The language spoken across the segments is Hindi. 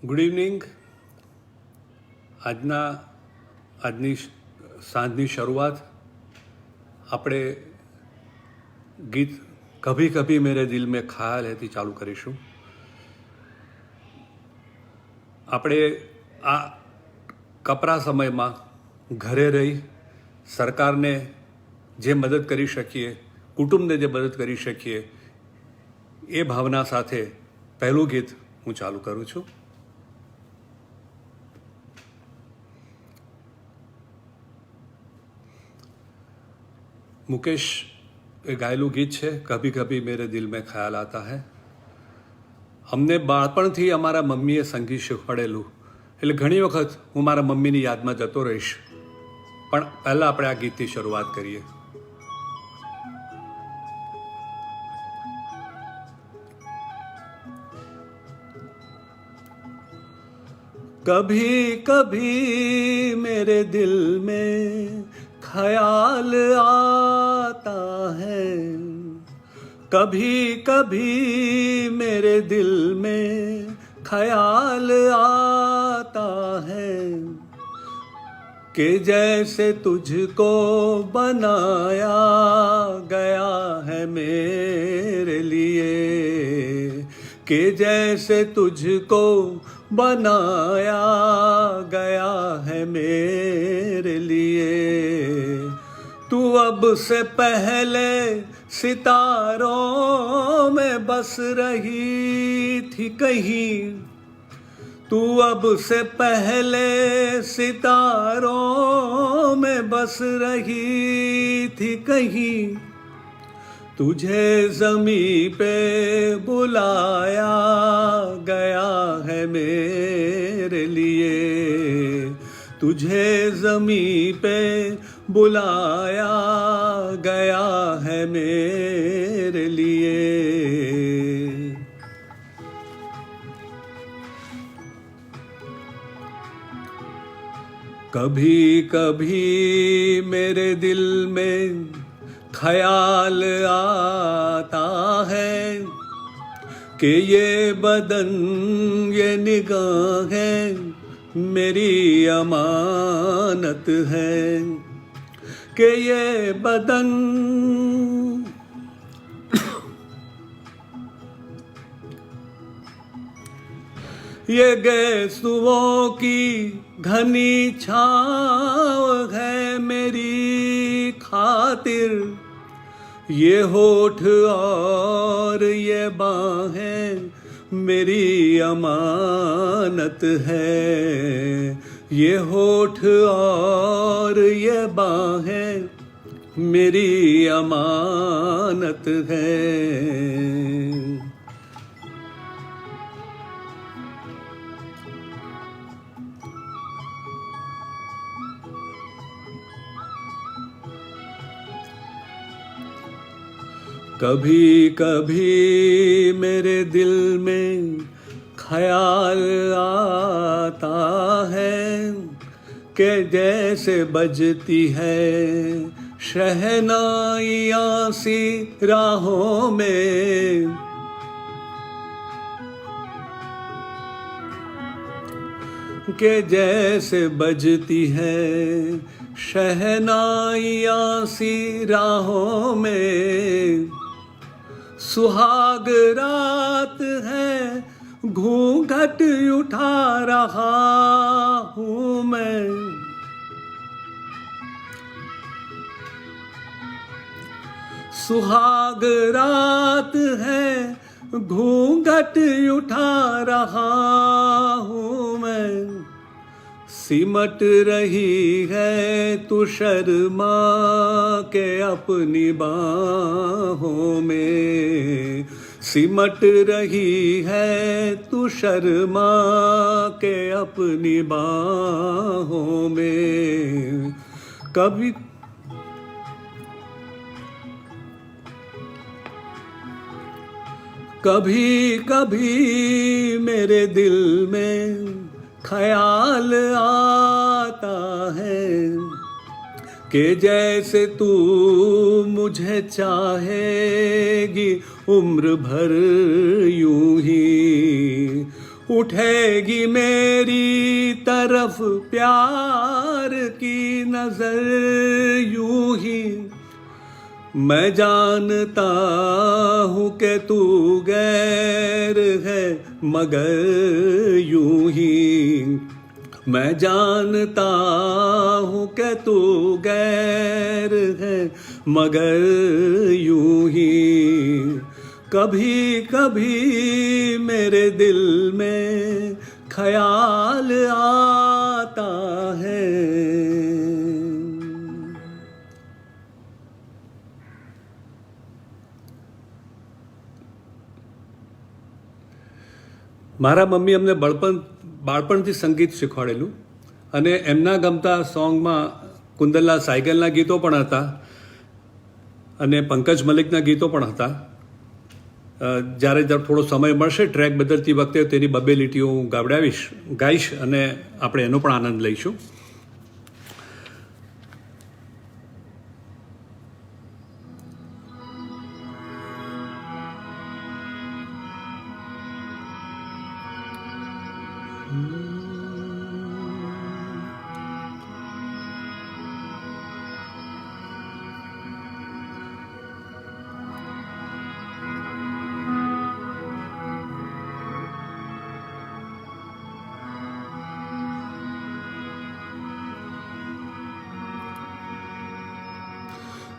Good evening. આજની સાંજની શરૂઆત આપણે ગીત કભી કભી મેરે દિલ મેં ખ્યાલ હૈથી ચાલુ કરીશું. આપણે આ કપરા સમયમાં ઘરે રહી સરકારને જે મદદ કરી શકીએ, કુટુંબને જે મદદ કરી શકીએ, એ ભાવના સાથે પહેલું ગીત હું ચાલુ કરું છું. मुकेश એ ગાયેલું ગીત છે કભી કભી મેરે દિલ મેં ખ્યાલ આતા હૈ. અમને બાળપણથી અમારા મમ્મીએ સંગીત શીખવાડેલું, એટલે ઘણી વખત હું મારા મમ્મીની યાદમાં જતો રહીશ. પણ પહેલાં આપણે આ ગીતથી શરૂઆત કરીએ. कभी कभी मेरे दिल में ख्याल आता है, कभी कभी मेरे दिल में ख्याल आता है कि जैसे तुझको बनाया गया है मेरे लिए, कि जैसे तुझको बनाया गया है मेरे लिए. तू अब से पहले सितारों में बस रही थी कहीं, तू अब से पहले सितारों में बस रही थी कहीं. तुझे ज़मीं पे बुलाया गया है मेरे लिए, तुझे ज़मीं पे बुलाया गया है मेरे लिए. कभी कभी मेरे दिल में ख्याल आता है कि ये बदन ये निगाहें मेरी अमानत है, कि ये बदन ये गेसुओं की घनी छाँव है मेरी खातिर, ये होठ और ये बाहें मेरी अमानत है, ये होठ और ये बाहें मेरी अमानत है. कभी कभी मेरे दिल में ख्याल आता है कि जैसे बजती है शहनाइयाँ सी राहों में, कि जैसे बजती है शहनाइयाँ सी राहों में. सुहाग रात है घूंघट उठा रहा हूँ मैं, सुहाग रात है घूंघट उठा रहा हूँ मैं. सिमट रही है तू शर्मा के अपनी बाहों में, सिमट रही है तू शर्मा के अपनी बाहों में. कभी कभी कभी मेरे दिल में ख्याल आता है कि जैसे तू मुझे चाहेगी उम्र भर यूं ही, उठेगी मेरी तरफ प्यार की नजर यूं ही, मैं जानता हूँ कि तू गैर है मगर यूं ही, मैं जानता हूँ कि तू गैर है मगर यूं ही, कभी कभी मेरे दिल में ख्याल आता है। મારા મમ્મી અમને બાળપણથી સંગીત શીખવાડેલું અને એમના ગમતા સોંગમાં કુંદનલાલ સાયગલના ગીતો પણ હતા અને પંકજ મલિકના ગીતો પણ હતા. જ્યારે થોડો સમય મળશે ટ્રેક બદલતી વખતે તેની બબે લીટીઓ હું ગાઈશ અને આપણે એનો પણ આનંદ લઈશું.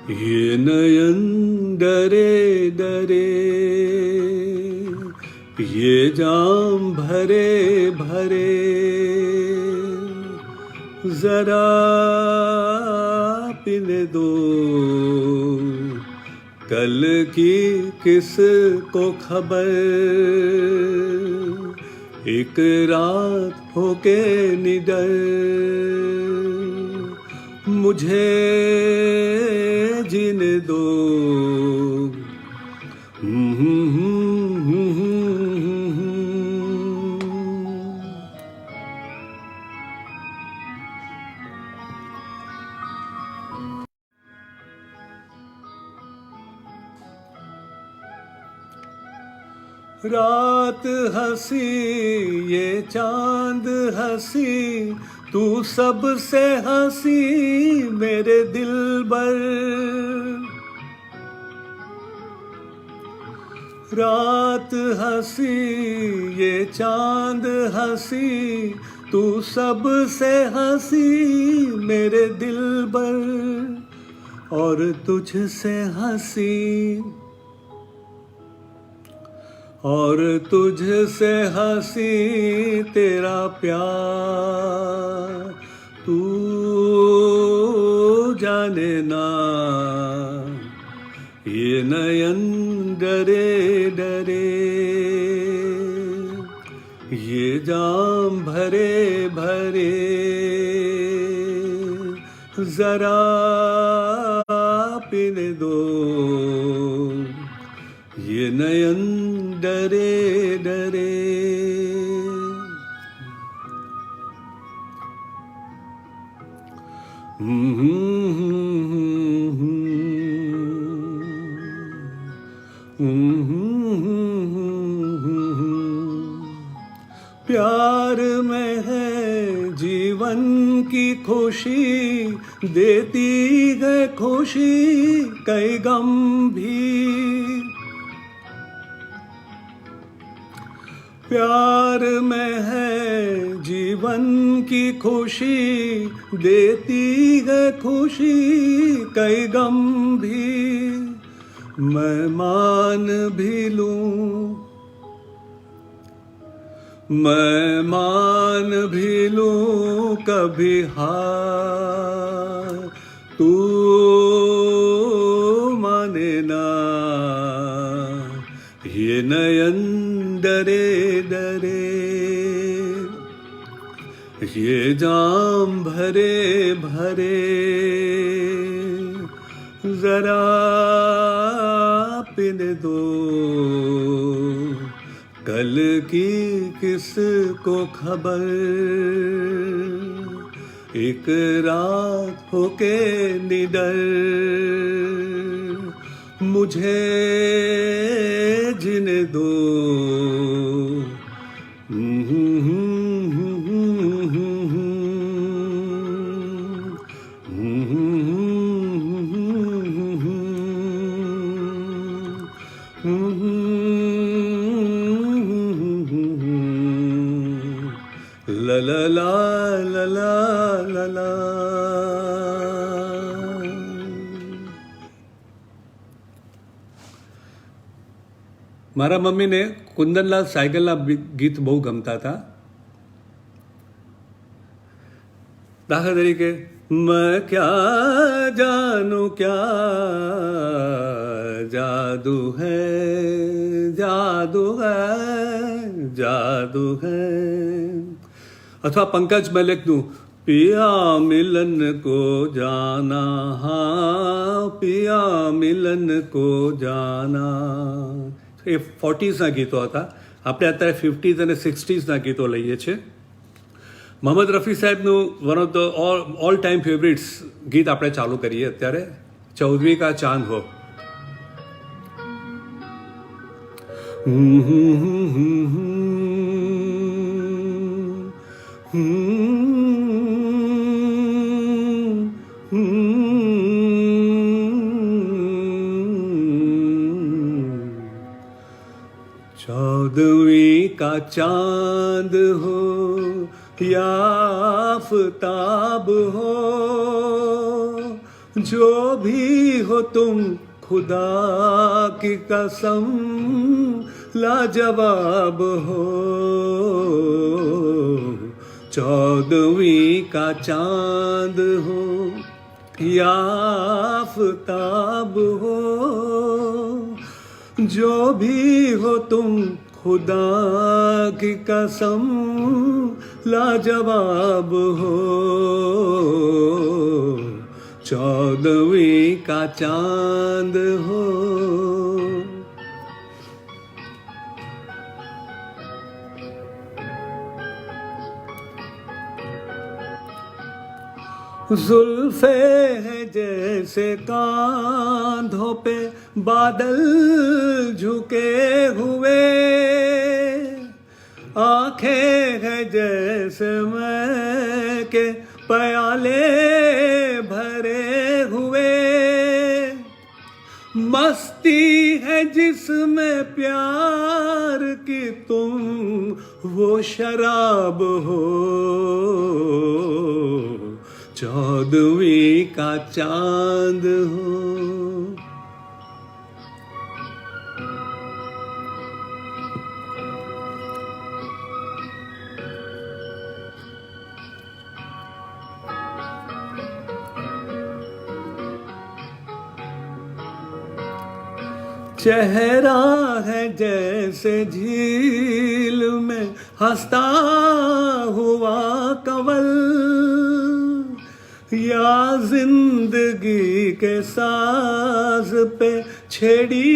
ये नयन डरे डरे, ये जाम भरे भरे, जरा पीने दो कल की किसको खबर, एक रात होके निडर मुझे जीने दो. रात हंसी ये चांद हंसी, तू सबसे हंसी मेरे दिलबर. रात हंसी ये चांद हंसी, तू सबसे हंसी मेरे दिलबर, और तुझसे हंसी और तुझसे हंसी तेरा प्यार, तू जाने ना. ये नयन डरे डरे, ये जाम भरे भरे, जरा पीने दो. ये नयन डरे डरे. प्यार में है जीवन की खुशी, देती है खुशी कई गम भी. प्यार में है जीवन की खुशी, देती है खुशी कई गम भी. मैं मान भी लूं, मैं मान भी लूं कभी हार, तू माने ना. ये नयन डरे डरे, ये जाम भरे भरे, जरा पीने दो कल की किसको खबर, एक रात होके निडर मुझे जीने दो. ला ला ला ला ला ला ला. મારા મમ્મીને કુંદનલાલ સાયગલના ગીત બહુ ગમતા હતા. દાખલા તરીકે मैं क्या जानू क्या जादू है जादू है जादू है. અથવા પંકજ મલિકનું पिया मिलन को जाना हाँ पिया मिलन को જાના. એ 40sના ગીતો હતા. આપણે અત્યારે 50s અને 60sના ગીતો લઈએ છીએ. મોહમ્મદ રફી સાહેબનું one of the all time favourites ગીત આપણે ચાલુ કરીએ અત્યારે, ચૌદવી કા ચાંદ હો. चौदहवीं का चांद हो या आफताब हो जो भी हो तुम खुदा की कसम लाजवाब हो. चौदहवीं का चांद हो या आफताब हो जो भी हो तुम खुदा की कसम लाजवाब हो. चौदहवीं का चांद हो. जुल्फे है जैसे कांधों पे बादल झुके हुए, आंखें है जैसे मैं के प्याले भरे हुए, मस्ती है जिसमें प्यार की तुम वो शराब हो. चौदहवीं का चांद हो. चेहरा है जैसे झील में हंसता हुआ कंवल, या जिंदगी के साज पे छेड़ी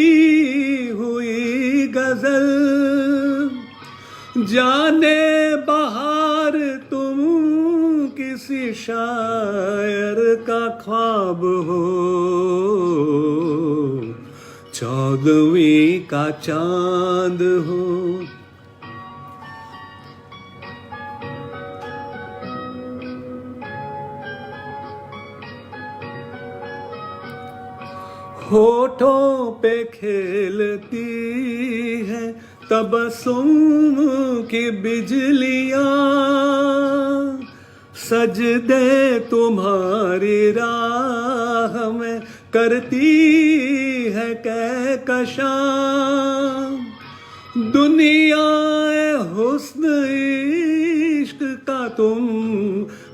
हुई गजल. जाने बहार तुम किसी शायर का ख्वाब हो. चौदहवीं का चांद हो. होठों पे खेलती है तबस्सुम की बिजलियाँ, सजदे तुम्हारी राह में करती है कहकशां. दुनिया हुस्न इश्क का तुम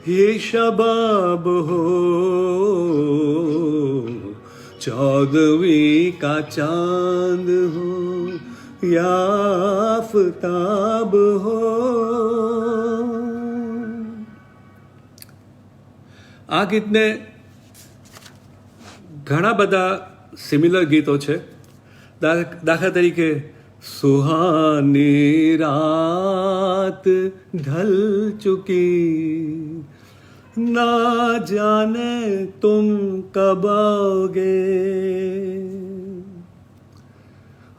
ही शबाब हो. चौदहवीं का चांद हो या आफताब हो. આ ગીતને ઘણા બધા સિમિલર ગીતો છે. દાખલા તરીકે સુહાની રાત ढल चुकी ना जाने तुम कब आओगे.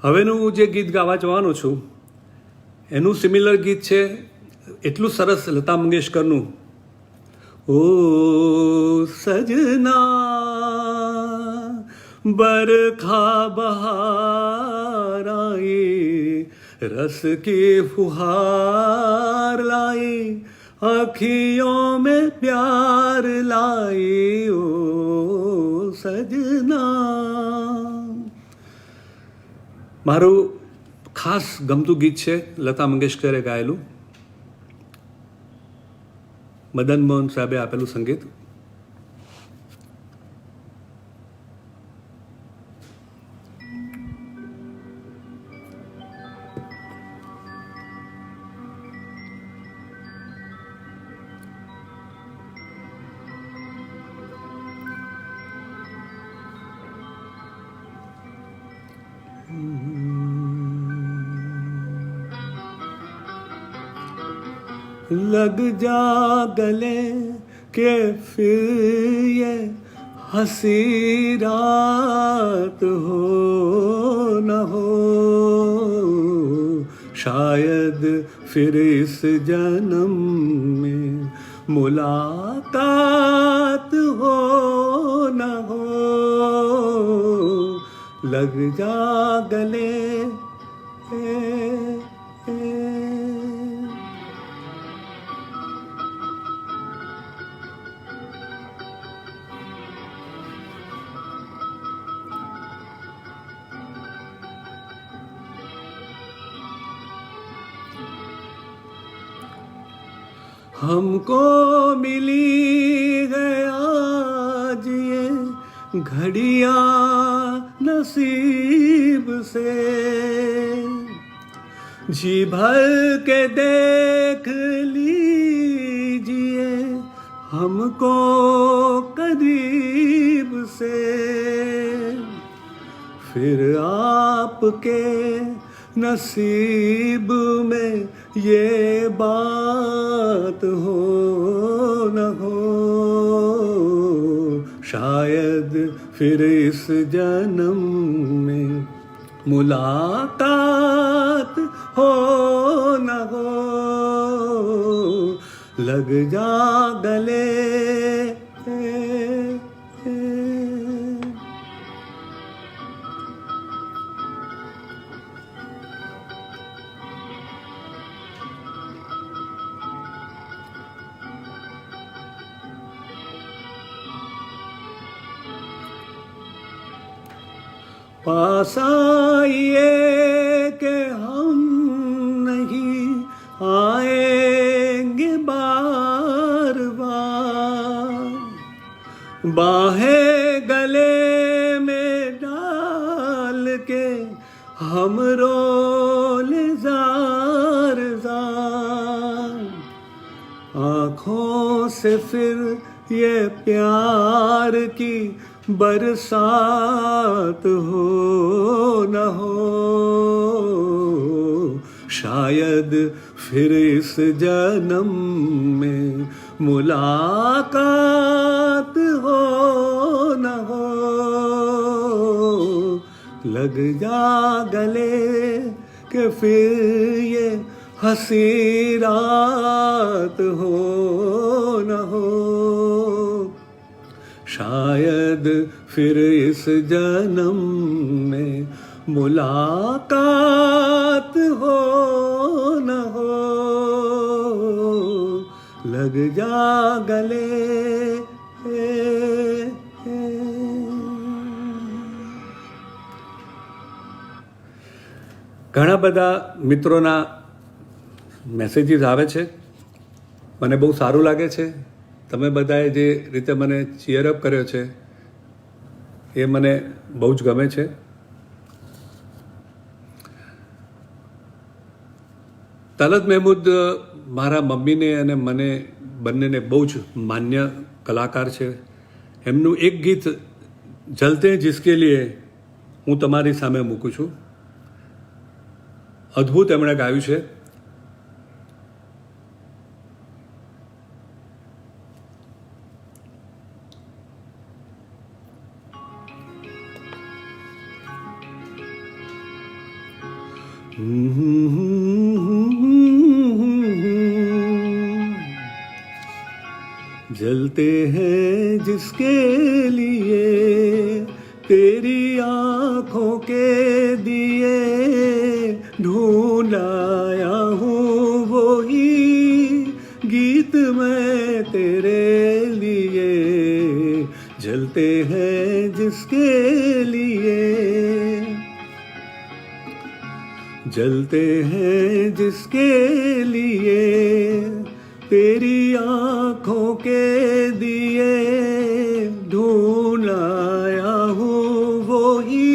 હવેનું જે ગીત ગાવા જવાનો છું એનું સિમિલર ગીત છે, એટલું સરસ લતા મંગેશકરનું. ओ सजना बरखा बहार आई, रस की फुहार लाई, अखियों में प्यार लाई ओ सजना. મારું ખાસ ગમતું ગીત છે લતા મંગેશકરે ગાયેલું, મદન મોહન સાહેબે આપેલું સંગીત. लग जा गले के फिर ये हंसी रात हो न हो, शायद फिर इस जन्म में मुलाकात हो न हो. लग जा गले हमको मिली है आज ये घड़ियां नसीब से, जी भर के देख लीजिए हमको करीब से. फिर आपके नसीब में ये बात हो न हो, शायद फिर इस जन्म में मुलाकात हो न हो. लग जा गले पास आइए कि हम नहीं आएंगे बार बार, बाहें गले में डाल के हम रोले जार जार. आँखों से फिर ये प्यार की बरसात हो न हो, शायद फिर इस जन्म में मुलाकात हो न हो. लग जा गले कि फिर ये हंसी रात हो न हो, शायद फिर इस जन्म में मुलाकात हो न हो. लग जा गले ઘણા બધા મિત્રોના મેસેજીસ આવે છે, મને બહુ સારું લાગે છે. તમે બધાએ જે રીતે મને ચીયરઅપ કર્યો છે એ મને બહુ જ ગમે છે. તલત મહેમૂદ મારા મમ્મીને અને મને બંનેને બહુ જ માન્ય કલાકાર છે. એમનું એક ગીત જલતે જિસકે લીએ હું તમારી સામે મૂકું છું. અદ્ભુત એમણે ગાયું છે. जलते हैं जिसके लिए तेरी आँखों के दिए, ढूंढ आया हूँ वो ही गीत तेरे लिए, जलते हैं जिसके लिए, जलते हैं जिसके लिए, तेरी आँखों के दिए ढूंढ आया हूँ वही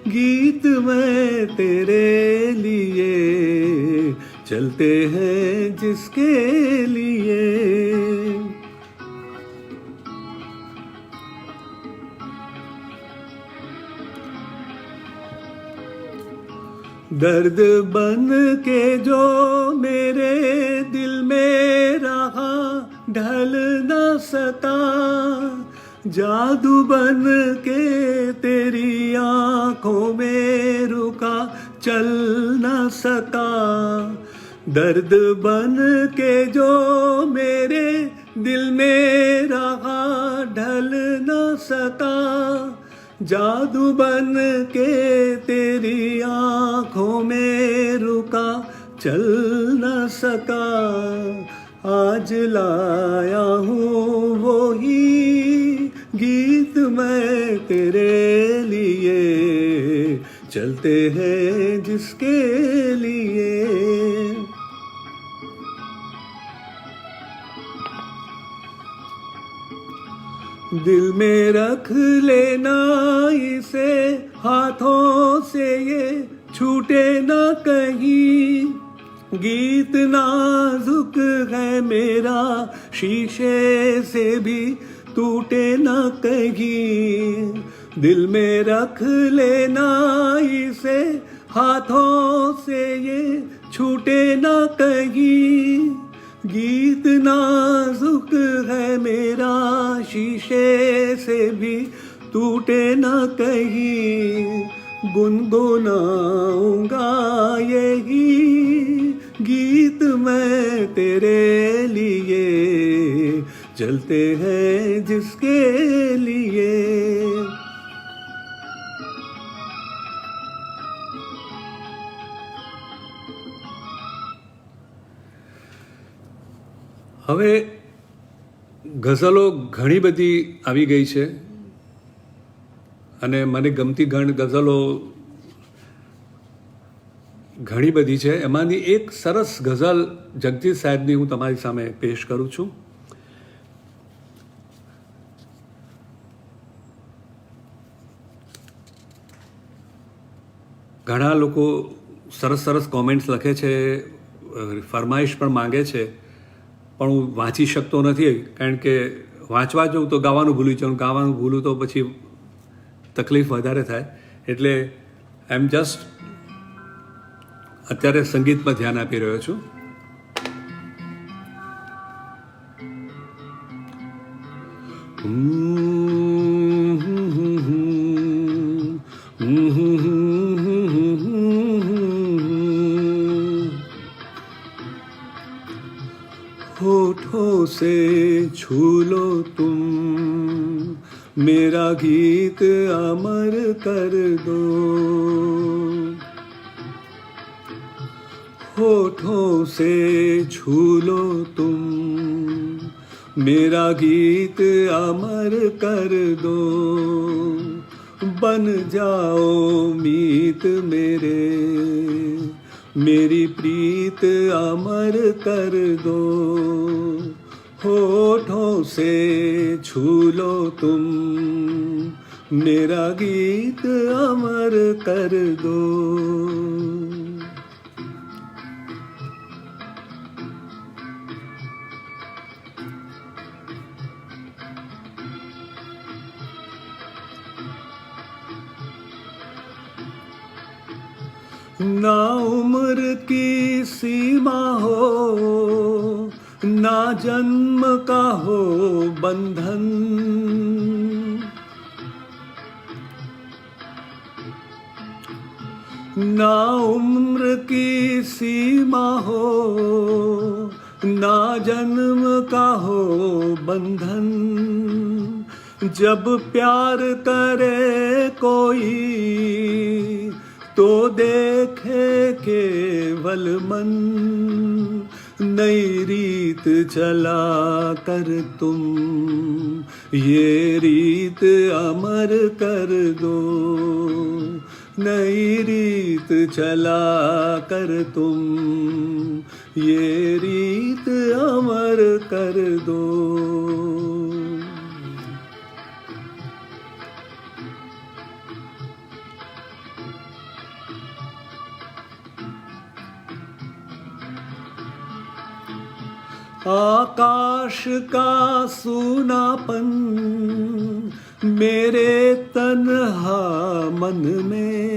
गीत मैं तेरे लिए, चलते हैं जिसके लिए। दर्द बन के जो मेरे दिल में रहा ढल न सका, जादू बन के तेरी आँखों में रुका चल न सका। दर्द बन के जो मेरे दिल में रहा ढल न सका, जादू बन के तेरी आँखों में रुका चल न सका। आज लाया हूँ वही गीत मैं तेरे लिए, चलते हैं जिसके लिए। दिल में रख लेना इसे, हाथों से ये छूटे ना कहीं, गीत नाजुक है मेरा शीशे से भी टूटे ना कहीं। दिल में रख लेना इसे, हाथों से ये छूटे ना कहीं, गीत नाजुक है मेरा शीशे से भी टूटे ना कहीं। गुनगुनाऊंगा यही गीत मैं तेरे लिए, चलते हैं जिसके लिए। હવે ગઝલો ઘણી બધી આવી ગઈ છે અને મને ગમતી ગઝલો ઘણી બધી છે. એમાંની એક સરસ ગઝલ જગદીશ સાહેબની હું તમારી સામે પેશ કરું છું. ઘણા લોકો સરસ સરસ કોમેન્ટ્સ લખે છે, ફરમાઈશ પણ માંગે છે, પણ હું વાંચી શકતો નથી કારણ કે વાંચવા જાઉં તો ગાવાનું ભૂલી જાઉં, ગાવાનું ભૂલું તો પછી તકલીફ વધારે થાય. એટલે આઈ એમ જસ્ટ અત્યારે સંગીતમાં ધ્યાન આપી રહ્યો છું. होठों से छू लो तुम, मेरा गीत अमर कर दो. होठों से छू लो तुम, मेरा गीत अमर कर दो. बन जाओ मीत मेरे, मेरी प्रीत अमर कर दो. होठों से छू लो तुम, मेरा गीत अमर कर दो. ना उम्र की सीमा हो, ना जन्म का हो बंधन, ना उम्र की सीमा हो, ना जन्म का हो बंधन. जब प्यार करे कोई तो देखे केवल मन, नई रीत चला कर तुम, ये रीत अमर कर दो। नई रीत चला कर तुम, ये रीत अमर कर दो। आकाश का सूनापन मेरे तन्हा मन में,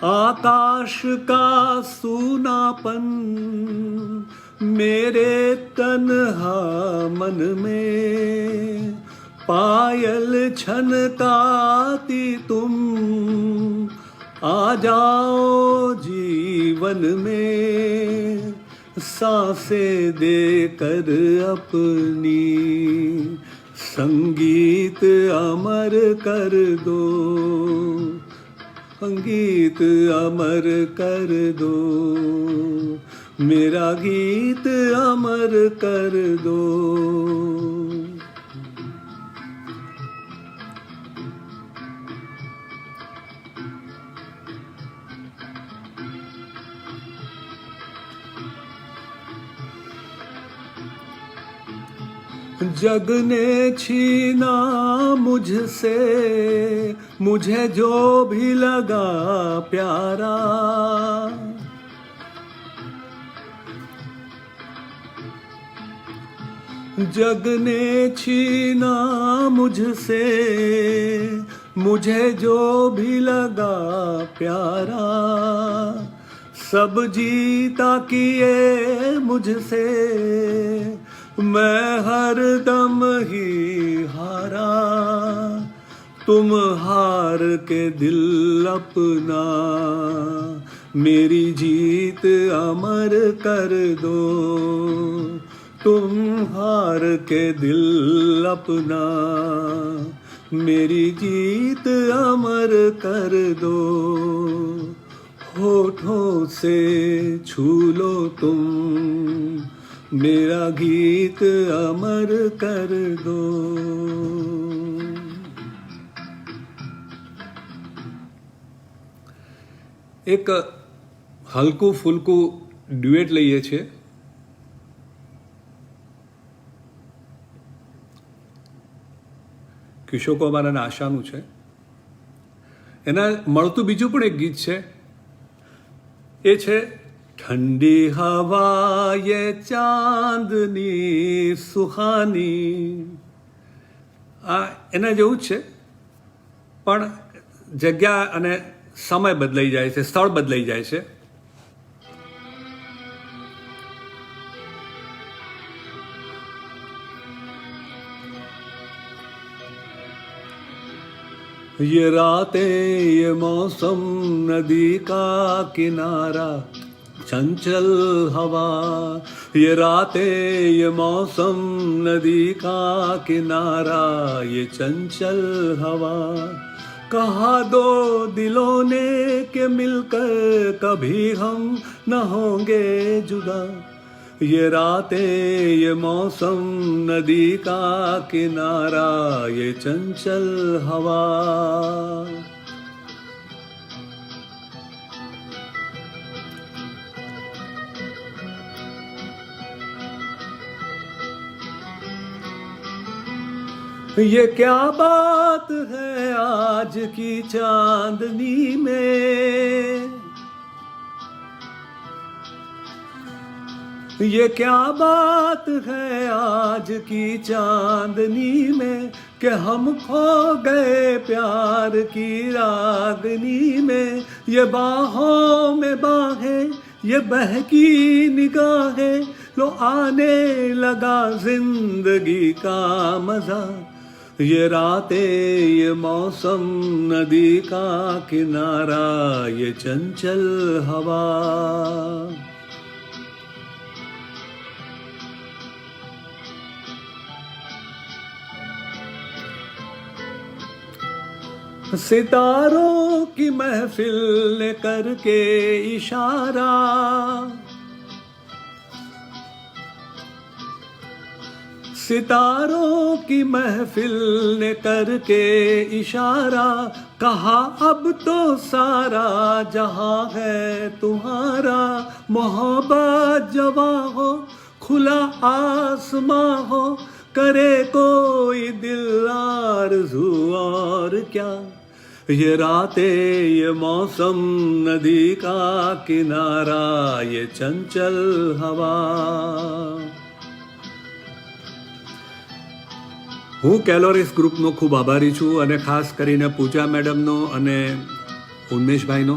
आकाश का सूनापन मेरे तन्हा मन में, पायल छनकाती तुम, आ जाओ जीवन में, सांसें देकर अपनी, संगीत अमर कर दो। संगीत अमर कर दो, मेरा गीत अमर कर दो। जग ने छीना मुझसे मुझे जो भी लगा प्यारा, जग ने छीना मुझसे मुझे जो भी लगा प्यारा, सब जीता किए मुझसे मैं हर दम ही हारा। तुम हार के दिल अपना मेरी जीत अमर कर दो। तुम हार के दिल अपना मेरी जीत अमर कर दो। होठों से छू लो तुम मेरा गीत अमर कर दो। एक હલકું ફૂલકું ડ્યુએટ લઈએ છીએ. કિશોર કુમાર અને આશાનું છે. એના મળતું બીજું પણ એક ગીત છે, એ છે ठंडी हवा ये चांदनी सुहानी. આ એના જેવું જ છે, પણ જગ્યા અને સમય બદલાઈ જાય છે, સ્થળ બદલાઈ જાય છે. ये रातें ये मौसम नदी का किनारा चंचल हवा. ये रातें ये मौसम नदी का किनारा ये चंचल हवा. कहा दो दिलों ने के मिलकर कभी हम न होंगे जुदा. ये रातें ये मौसम नदी का किनारा ये चंचल हवा. ये क्या बात है आज की चांदनी में. ये क्या बात है आज की चांदनी में कि हम खो गए प्यार की रागनी में. ये बाहों में बाहें ये बहकी निगाहें लो आने लगा जिंदगी का मजा. ये रातें ये मौसम नदी का किनारा ये चंचल हवा. सितारों की महफिल ने करके इशारा, सितारों की महफिल ने करके इशारा, कहा अब तो सारा जहां है तुम्हारा। मोहब्बत जवां हो, खुला आसमां हो, करे कोई दिल आरज़ू और क्या। ये रातें, ये मौसम, नदी का किनारा, ये चंचल हवा। હું કેલોરીસ ગ્રુપનો ખૂબ આભારી છું અને ખાસ કરીને પૂજા મેડમનો અને ઉન્મેશભાઈનો.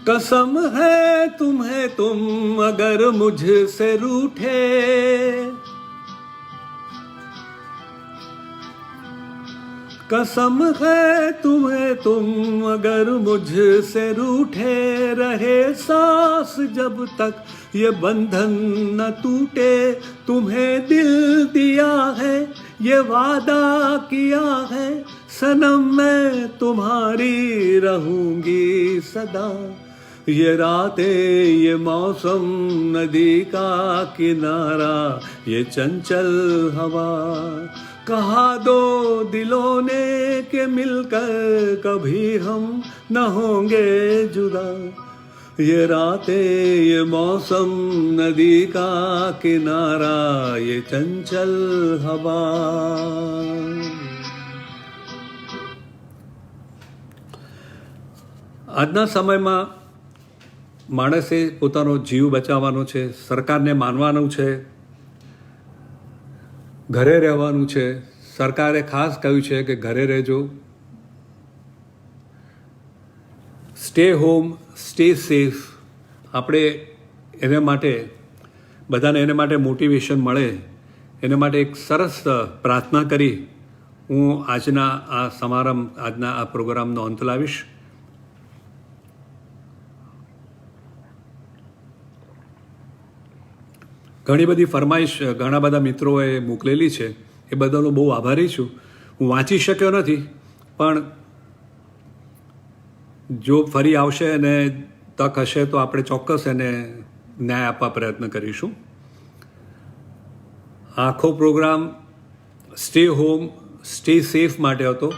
कसम है तुम्हें तुम अगर मुझसे रूठे, कसम है तुम्हें तुम अगर मुझसे रूठे, रहे सांस जब तक ये बंधन न टूटे। तुम्हें दिल दिया है, ये वादा किया है, सनम मैं तुम्हारी रहूंगी सदा। ये रातें, ये मौसम, नदी का किनारा, ये चंचल हवा। कहा दो दिलों ने कि मिलकर कभी हम न होंगे जुदा। ये रातें, ये मौसम, नदी का किनारा, ये चंचल हवा। આજના સમયમાં માણસે પોતાનો જીવ બચાવવાનો છે, સરકારને માનવાનું છે, ઘરે રહેવાનું છે. સરકારે ખાસ કહ્યું છે કે ઘરે રહેજો, સ્ટે હોમ, સ્ટે સેફ. આપણે એને માટે બધાને એને માટે મોટિવેશન મળે, એને માટે એક સરસ પ્રાર્થના કરી હું આજના આ સમારંભ, આજના આ પ્રોગ્રામનો અંત લાવીશ. ઘણી બધી ફરમાઈશ ઘણા બધા મિત્રોએ મોકલેલી છે, એ બધાનો બહુ આભારી છું. હું વાંચી શક્યો નથી, પણ જો ફરી આવશે અને તક હશે તો આપણે ચોક્કસ એને ન્યાય આપવા પ્રયત્ન કરીશું. આખો program stay home, stay safe માટે હતો.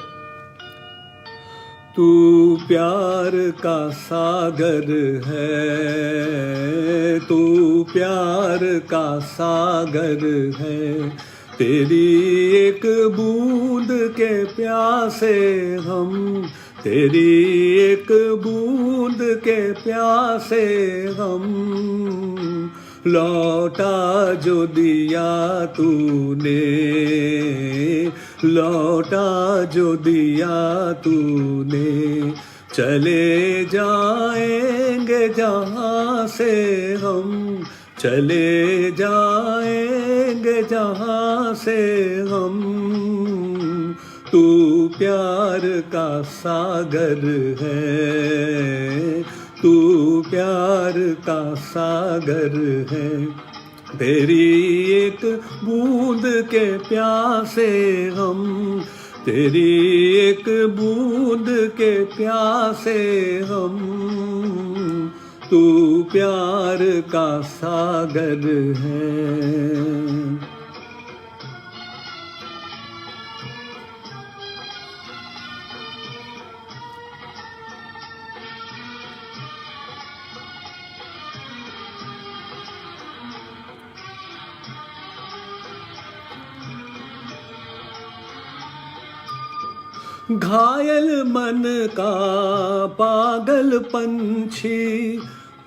तू प्यार का सागर है, तू प्यार का सागर है, तेरी एक बूंद के प्यासे हम, तेरी एक बूंद के प्यासे हम। लौटा जो दिया तूने, लौटा जो दिया तूने, चले जाएंगे जहाँ से हम, चले जाएंगे जहाँ से हम। तू प्यार का सागर है, तू प्यार का सागर है, तेरी एक बूंद के प्यासे हम, तेरी एक बूंद के प्यासे हम। तू प्यार का सागर है। घायल मन का पागल पंछी,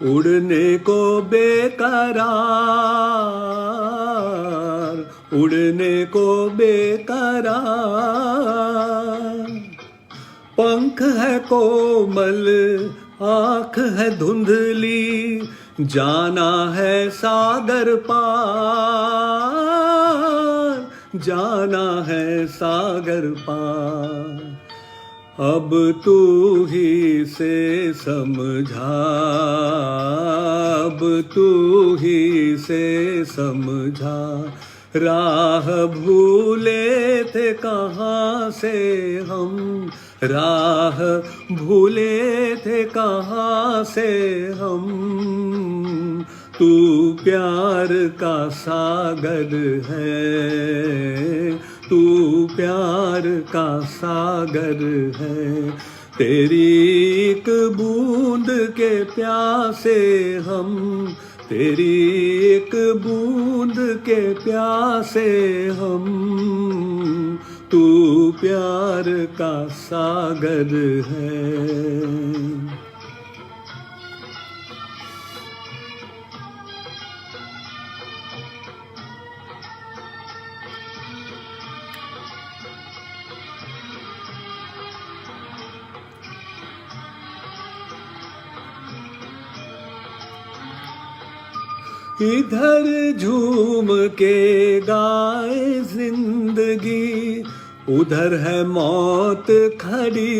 उड़ने को बेकरार, उड़ने को बेकरार। पंख है कोमल, आँख है धुंधली, जाना है सागर पार, जाना है सागर पार। अब तू ही से समझा, अब तू ही से समझा, राह भूले थे कहाँ से हम, राह भूले थे कहाँ से हम, तू प्यार का सागर है, तू प्यार का सागर है, तेरी एक बूंद के प्यासे हम, तेरी एक बूंद के प्यासे हम, तू प्यार का सागर है। इधर झूम के गाए जिंदगी, उधर है मौत खड़ी,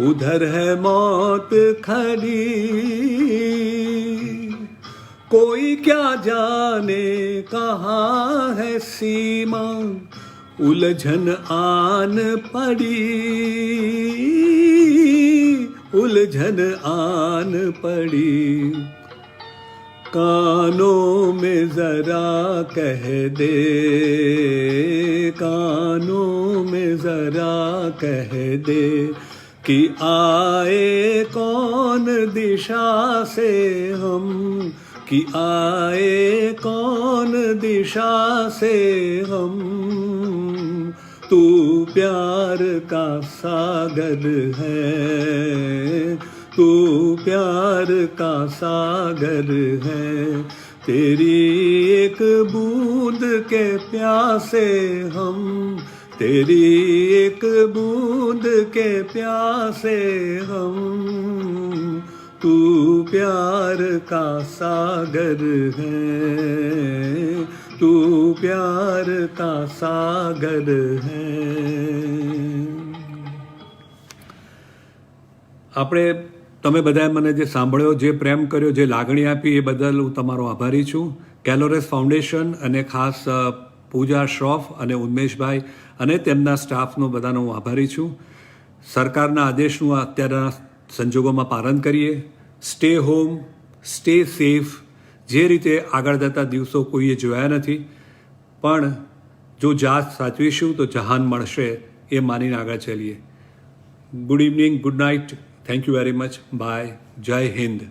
उधर है मौत खड़ी, कोई क्या जाने कहाँ है सीमा, उलझन आन पड़ी, उलझन आन पड़ी, कानों में जरा कह दे, कानों में जरा कह दे कि आए कौन दिशा से हम, कि आए कौन दिशा से हम, तू प्यार का सागर है, तू प्यार का सागर है, तेरी एक बूंद के प्यासे हम, तेरी एक बूंद के प्यासे हम, तू प्यार का सागर है, तू प्यार का सागर है। આપણે તમે બધાએ મને જે સાંભળ્યો, જે પ્રેમ કર્યો, જે લાગણી આપી એ બદલ હું તમારો આભારી છું. કેલોરેસ ફાઉન્ડેશન અને ખાસ પૂજા શ્રોફ અને ઉન્મેશભાઈ અને તેમના સ્ટાફનો બધાનો હું આભારી છું. સરકારના આદેશનું અત્યારના સંજોગોમાં પાલન કરીએ. Stay home, stay safe. જે રીતે આગળ જતા દિવસો કોઈએ જોયા નથી, પણ જો જાત સાચવીશું તો જહાન મળશે એ માનીને આગળ ચાલીએ. Good evening, good night. Thank you very much. Bye. Jai Hind.